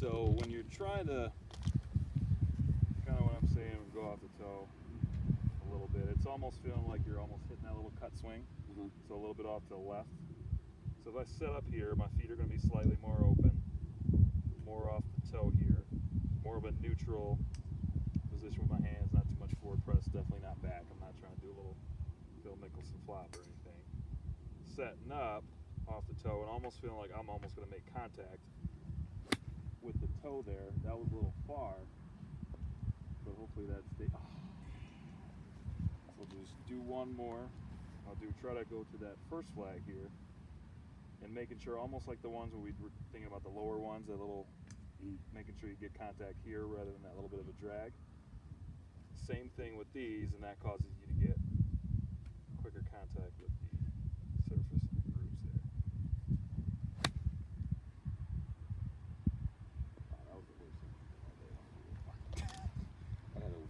So when you're trying to, kind of what I'm saying, go off the toe a little bit, it's almost feeling like you're almost hitting that little cut swing. So a little bit off to the left. So if I set up here, my feet are going to be slightly more open, more off the toe here, more of a neutral position with my hands, not too much forward press, definitely not back. I'm not trying to do a little Phil Mickelson flop or anything. Setting up off the toe and almost feeling like I'm almost going to make contact with the toe there. That was a little far, but hopefully that's the. Oh. So just do one more. I'll try to go to that first flag here, and making sure almost like the ones where we were thinking about the lower ones, that little, making sure you get contact here rather than that little bit of a drag. Same thing with these, and that causes you to get quicker contact with the surface of the grooves there. Wow, that was the worst thing all day long. That had a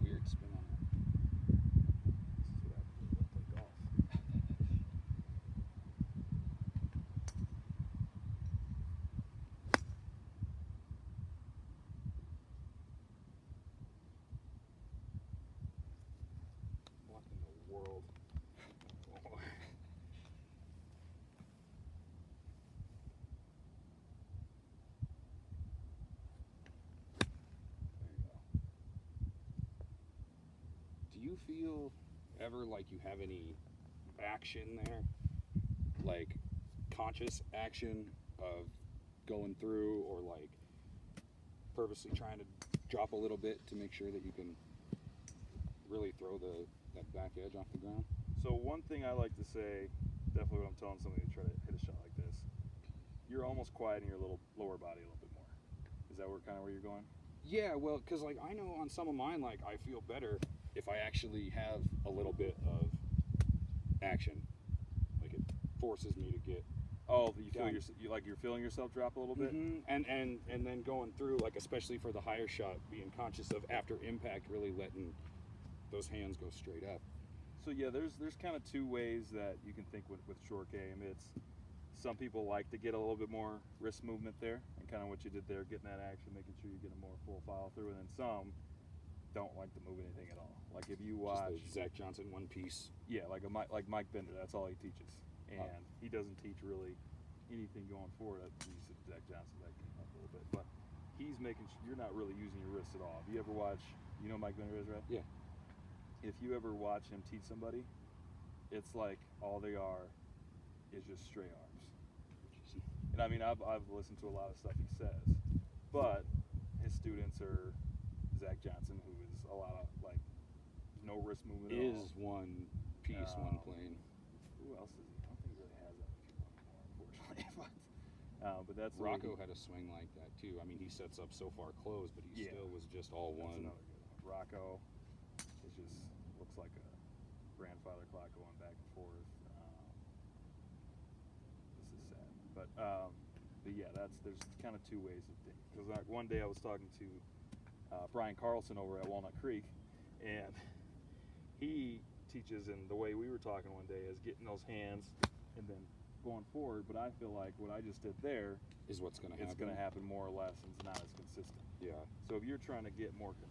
weird spin on it. This is what happens when you don't play golf. What in the world? There you go. Do you feel ever like you have any action there? Like conscious action of going through, or like purposely trying to drop a little bit to make sure that you can really throw that back edge off the ground? So one thing I like to say, definitely when I'm telling somebody to try to hit a shot like this, you're almost quieting your little lower body a little bit more. Is that where you're going? Yeah, well, because like I know on some of mine, like I feel better if I actually have a little bit of action. Like it forces me to get. Oh, you feel Done. you're feeling yourself drop a little bit. And then going through, like especially for the higher shot, being conscious of after impact, really letting those hands go straight up. So yeah, there's kind of two ways that you can think with short game. It's some people like to get a little bit more wrist movement there, and kind of what you did there, getting that action, making sure you get a more full follow through, and then some don't like to move anything at all. Like if you watch Just the Zach Johnson one piece. Yeah, like Mike Bender, that's all he teaches, and he doesn't teach really anything going forward. He said Zach Johnson that came up a little bit, but he's making sure you're not really using your wrists at all. If you ever watch, you know who Mike Bender is, right? Yeah. If you ever watch him teach somebody, it's like all they are is just straight arms. And I mean, I've listened to a lot of stuff he says, but his students are Zach Johnson, who is a lot of like no wrist movement at all. Is one piece, one plane. Who else is he? I don't think he really has that many people anymore, unfortunately. But that's Rocco had a swing like that too. I mean, he sets up so far closed, but he still was just all that's one. another good one. Rocco is just looks like a grandfather clock going back and forth. This is sad, but yeah, there's kind of two ways of thinking. Because like one day I was talking to Brian Carlson over at Walnut Creek, and he teaches, and the way we were talking one day is getting those hands and then going forward. But I feel like what I just did there Is what's going to happen. it's going to happen more or less, and it's not as consistent. Yeah. So if you're trying to get more